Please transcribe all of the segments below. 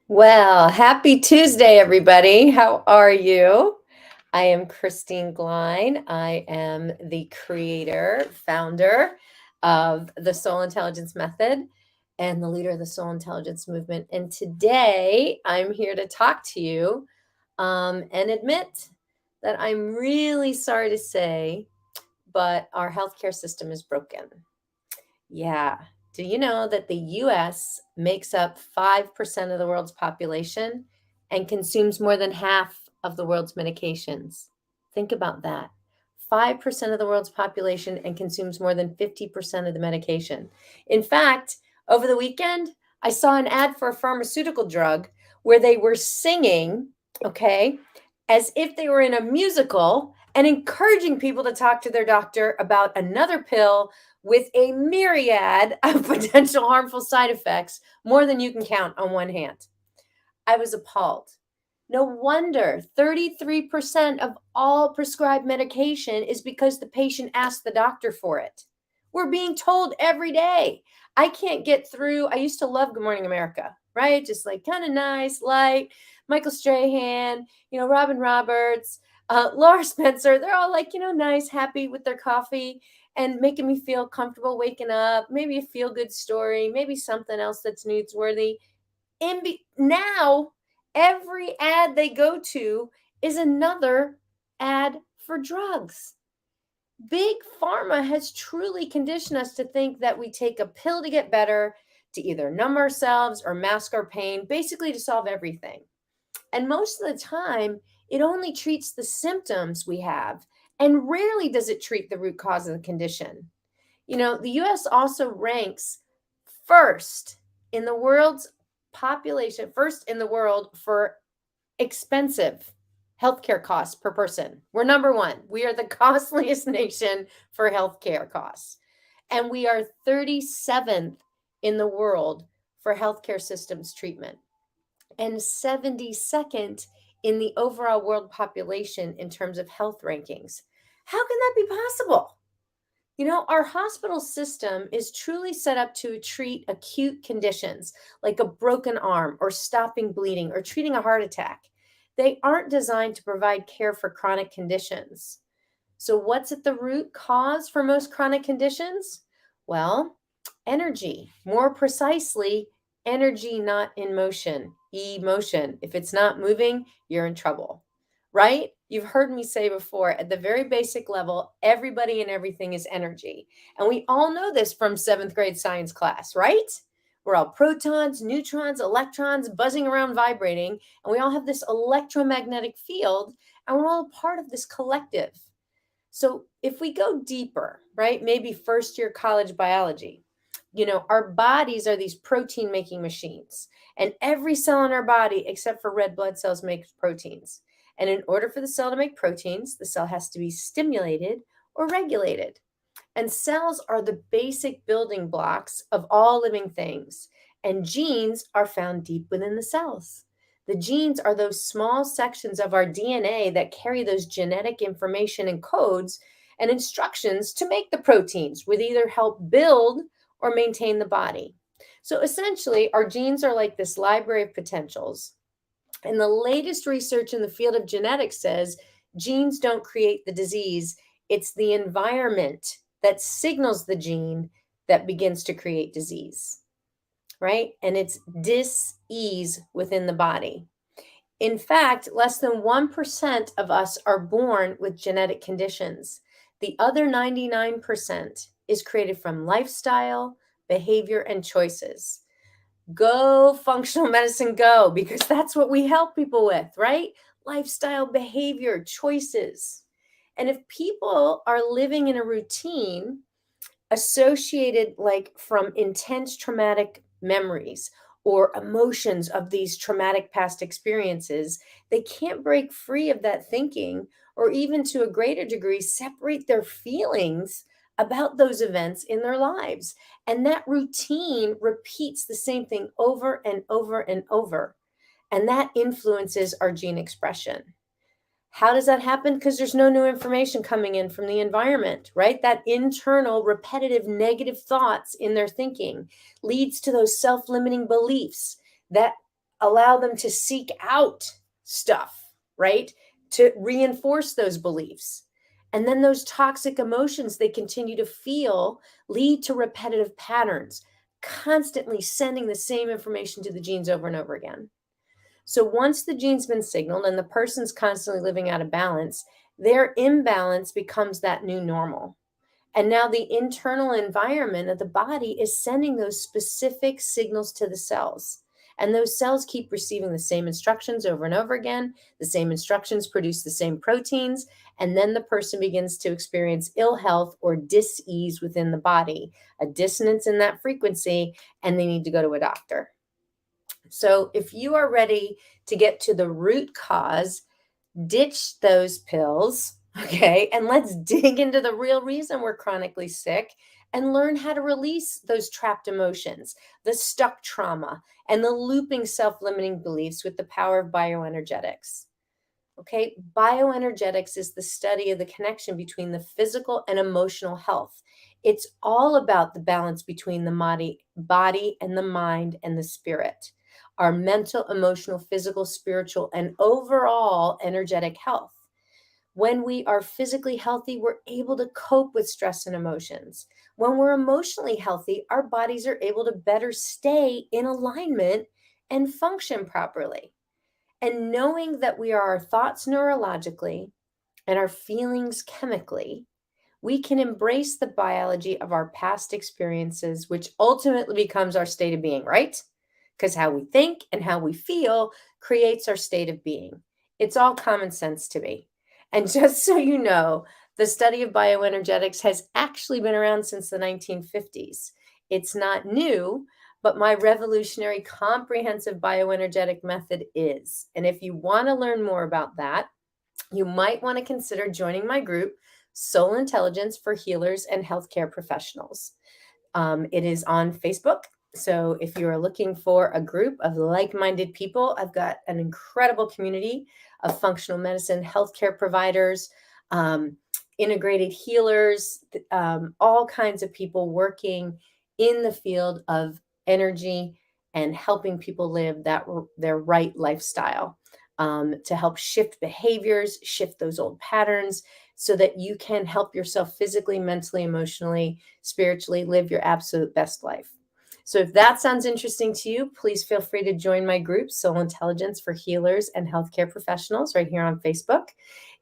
Well, happy Tuesday, everybody. How are you? I am Christine Glein. I am the creator, founder of the Soul Intelligence Method and the leader of the Soul Intelligence Movement. And today I'm here to talk to you and admit that I'm really sorry to say, but our healthcare system is broken. Yeah. Do you know that the US makes up 5% of the world's population and consumes more than half of the world's medications? Think about that. 5% of the world's population and consumes more than 50% of the medication. In fact, over the weekend, I saw an ad for a pharmaceutical drug where they were singing, okay, as if they were in a musical and encouraging people to talk to their doctor about another pill with a myriad of potential harmful side effects, more than you can count on one hand. I was appalled. No wonder 33% of all prescribed medication is because the patient asked the doctor for it. We're being told every day. I can't get through. I used to love Good Morning America, right? Just like kind of nice, light. Michael Strahan, Robin Roberts, Laura Spencer. They're all like, nice, happy with their coffee and making me feel comfortable waking up. Maybe a feel good story, maybe something else that's newsworthy. Now, every ad they go to is another ad for drugs. Big pharma has truly conditioned us to think that we take a pill to get better, to either numb ourselves or mask our pain, basically to solve everything. And most of the time, it only treats the symptoms we have, and rarely does it treat the root cause of the condition. The US also ranks first in the world's population, first in the world for expensive healthcare costs per person. We're number one. We are the costliest nation for healthcare costs. And we are 37th in the world for healthcare systems treatment and 72nd in the overall world population in terms of health rankings. How can that be possible? Our hospital system is truly set up to treat acute conditions like a broken arm or stopping bleeding or treating a heart attack. They aren't designed to provide care for chronic conditions. So, what's at the root cause for most chronic conditions? Well, energy. More precisely, energy not in motion, emotion. If it's not moving, you're in trouble, right? You've heard me say before, at the very basic level, everybody and everything is energy. And we all know this from seventh grade science class, right? We're all protons, neutrons, electrons buzzing around, vibrating, and we all have this electromagnetic field, and we're all part of this collective. So if we go deeper, right, maybe first year college biology, our bodies are these protein making machines, and every cell in our body, except for red blood cells, makes proteins. And in order for the cell to make proteins, the cell has to be stimulated or regulated. And cells are the basic building blocks of all living things. And genes are found deep within the cells. The genes are those small sections of our DNA that carry those genetic information and codes and instructions to make the proteins, which either help build or maintain the body. So essentially, our genes are like this library of potentials. And the latest research in the field of genetics says genes don't create the disease, it's the environment that signals the gene that begins to create disease, right? And it's dis-ease within the body. In fact, less than 1% of us are born with genetic conditions. The other 99% is created from lifestyle, behavior, and choices. Go functional medicine, go, because that's what we help people with, right? Lifestyle, behavior, choices. And if people are living in a routine associated like from intense traumatic memories or emotions of these traumatic past experiences, they can't break free of that thinking or even to a greater degree separate their feelings about those events in their lives. And that routine repeats the same thing over and over and over. And that influences our gene expression. How does that happen? Because there's no new information coming in from the environment, right? That internal, repetitive, negative thoughts in their thinking leads to those self-limiting beliefs that allow them to seek out stuff, right? To reinforce those beliefs. And then those toxic emotions they continue to feel lead to repetitive patterns, constantly sending the same information to the genes over and over again. So once the gene's been signaled and the person's constantly living out of balance, their imbalance becomes that new normal. And now the internal environment of the body is sending those specific signals to the cells. And those cells keep receiving the same instructions over and over again. The same instructions produce the same proteins. And then the person begins to experience ill health or dis-ease within the body, a dissonance in that frequency, and they need to go to a doctor. So if you are ready to get to the root cause, ditch those pills, okay? And let's dig into the real reason we're chronically sick and learn how to release those trapped emotions, the stuck trauma, and the looping self-limiting beliefs with the power of bioenergetics. Okay, bioenergetics is the study of the connection between the physical and emotional health. It's all about the balance between the body and the mind and the spirit, our mental, emotional, physical, spiritual, and overall energetic health. When we are physically healthy, we're able to cope with stress and emotions. When we're emotionally healthy, our bodies are able to better stay in alignment and function properly. And knowing that we are our thoughts neurologically and our feelings chemically, we can embrace the biology of our past experiences, which ultimately becomes our state of being, right? Because how we think and how we feel creates our state of being. It's all common sense to me. And just so you know, the study of bioenergetics has actually been around since the 1950s. It's not new, but my revolutionary comprehensive bioenergetic method is. And if you want to learn more about that, you might want to consider joining my group, Soul Intelligence for Healers and Healthcare Professionals. It is on Facebook. So if you're looking for a group of like-minded people, I've got an incredible community of functional medicine, healthcare providers, integrated healers, all kinds of people working in the field of energy and helping people live their right lifestyle, to help shift behaviors, shift those old patterns, so that you can help yourself physically, mentally, emotionally, spiritually live your absolute best life. So if that sounds interesting to you, please feel free to join my group, Soul Intelligence for Healers and Healthcare Professionals, right here on Facebook.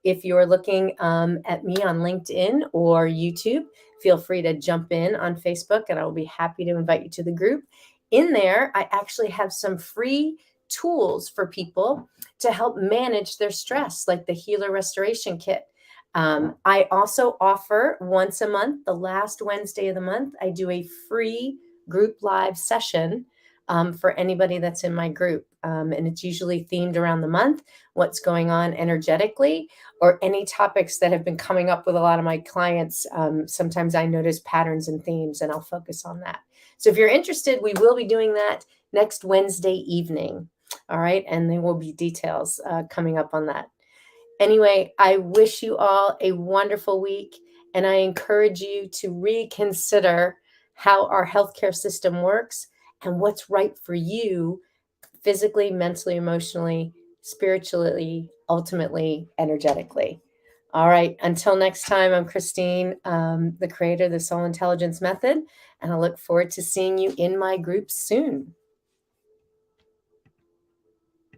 If you're looking at me on LinkedIn or YouTube, feel free to jump in on Facebook and I will be happy to invite you to the group. In there, I actually have some free tools for people to help manage their stress, like the Healer Restoration Kit. I also offer once a month, the last Wednesday of the month, I do a free group live session for anybody that's in my group. And it's usually themed around the month, what's going on energetically, or any topics that have been coming up with a lot of my clients. Sometimes I notice patterns and themes, and I'll focus on that. So if you're interested, we will be doing that next Wednesday evening. All right. And there will be details coming up on that. Anyway, I wish you all a wonderful week, and I encourage you to reconsider how our healthcare system works and what's right for you physically, mentally, emotionally, spiritually, ultimately, energetically. All right. Until next time, I'm Christine, the creator of the Soul Intelligence Method, and I look forward to seeing you in my group soon.